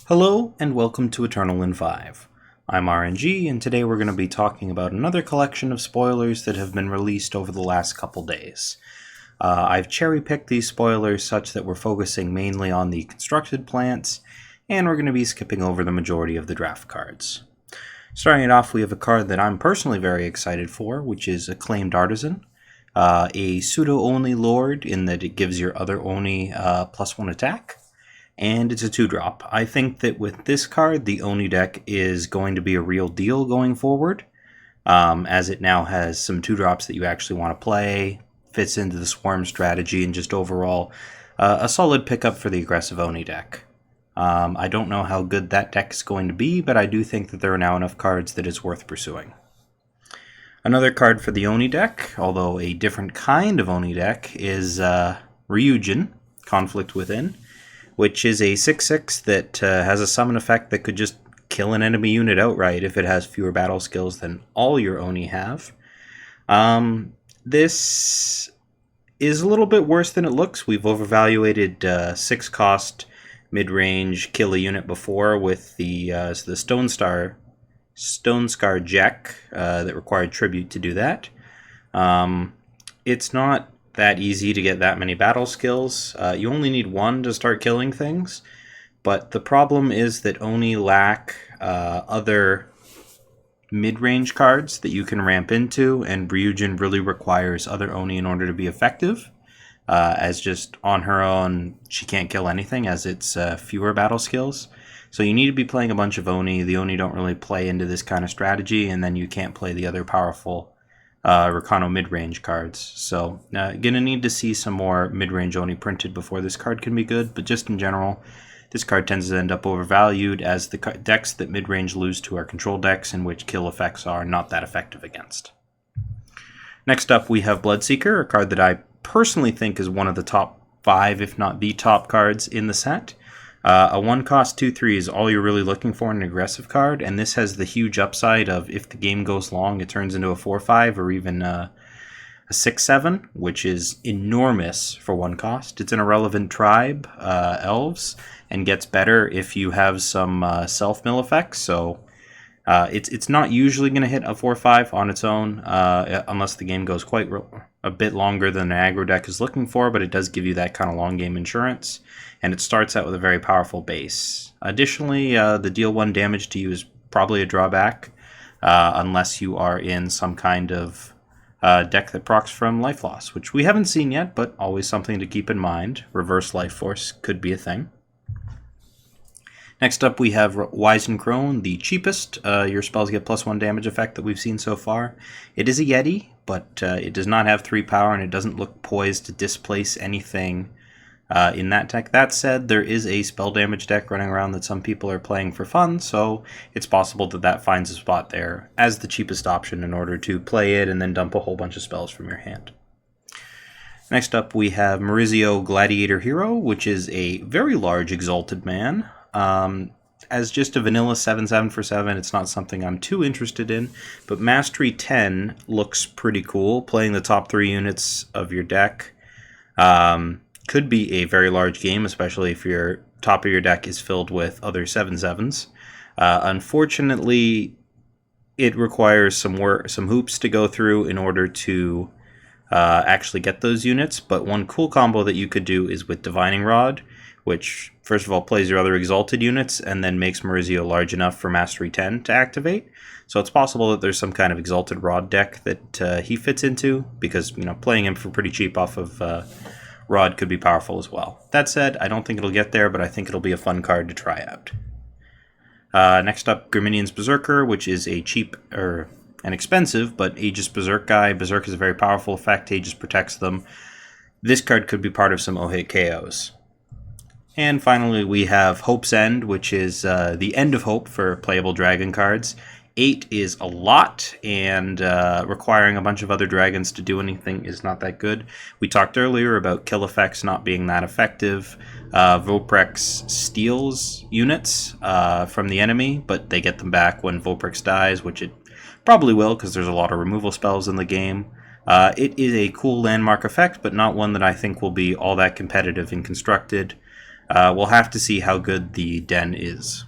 Hello and welcome to Eternal in 5. I'm aReNGee, and today we're going to be talking about another collection of spoilers that have been released over the last couple days. I've cherry-picked these spoilers such that we're focusing mainly on the constructed plants, and we're going to be skipping over the majority of the draft cards. Starting it off, we have a card that I'm personally very excited for, which is Acclaimed Artisan. A pseudo-Oni lord in that it gives your other Oni +1 attack. And it's a 2-drop. I think that with this card, the Oni deck is going to be a real deal going forward, as it now has some 2-drops that you actually want to play, fits into the Swarm strategy, and just overall a solid pickup for the aggressive Oni deck. I don't know how good that deck is going to be, but I do think that there are now enough cards that it's worth pursuing. Another card for the Oni deck, although a different kind of Oni deck, is Ryujin, Conflict Within, which is a 6/6 that has a summon effect that could just kill an enemy unit outright if it has fewer battle skills than all your Oni have. This is a little bit worse than it looks. We've overvaluated 6-cost mid-range kill a unit before with the Stone Scar Jack that required Tribute to do that. It's not that easy to get that many battle skills. You only need one to start killing things, but the problem is that Oni lack other mid-range cards that you can ramp into, and Ryujin really requires other Oni in order to be effective, as just on her own she can't kill anything as it's fewer battle skills. So you need to be playing a bunch of Oni. The Oni don't really play into this kind of strategy, and then you can't play the other powerful Rakano mid-range cards. So gonna need to see some more mid-range Oni printed before this card can be good, but just in general, this card tends to end up overvalued as the decks that mid-range lose to are control decks in which kill effects are not that effective against. Next up we have Bloodseeker, a card that I personally think is one of the top 5, if not the top cards in the set. A 1-cost 2/3 is all you're really looking for in an aggressive card, and this has the huge upside of if the game goes long, it turns into a 4/5 or even a 6/7, which is enormous for 1 cost. It's an irrelevant tribe, elves, and gets better if you have some self-mill effects, so it's not usually going to hit a 4/5 on its own, unless the game goes quite a bit longer than an aggro deck is looking for, but it does give you that kind of long game insurance, and it starts out with a very powerful base. Additionally, the deal 1 damage to you is probably a drawback, unless you are in some kind of deck that procs from life loss, which we haven't seen yet, but always something to keep in mind. Reverse life force could be a thing. Next up we have Weiss Crone, the cheapest. Your spells get +1 damage effect that we've seen so far. It is a Yeti, but it does not have 3 power, and it doesn't look poised to displace anything in that deck. That said, there is a spell damage deck running around that some people are playing for fun, so it's possible that that finds a spot there as the cheapest option in order to play it and then dump a whole bunch of spells from your hand. Next up we have Maurizio, Gladiator Hero, which is a very large Exalted Man. As just a vanilla 7/7 for 7, it's not something I'm too interested in, but Mastery 10 looks pretty cool. Playing the top 3 units of your deck could be a very large game, especially if your top of your deck is filled with other 7/7s. Unfortunately, it requires some hoops to go through in order to actually get those units, but one cool combo that you could do is with Divining Rod, which first of all plays your other Exalted units and then makes Maurizio large enough for Mastery 10 to activate. So it's possible that there's some kind of Exalted Rod deck that he fits into, because playing him for pretty cheap off of Rod could be powerful as well. That said, I don't think it'll get there, but I think it'll be a fun card to try out. Next up, Griminian's Berserker, which is a cheap or an expensive but Aegis Berserk guy. Berserk is a very powerful effect. Aegis protects them. This card could be part of some O-Hit KOs. And finally, we have Hope's End, which is the end of hope for playable dragon cards. 8 is a lot, and requiring a bunch of other dragons to do anything is not that good. We talked earlier about kill effects not being that effective. Voprex steals units from the enemy, but they get them back when Voprex dies, which it probably will because there's a lot of removal spells in the game. It is a cool landmark effect, but not one that I think will be all that competitive and constructed. We'll have to see how good the den is.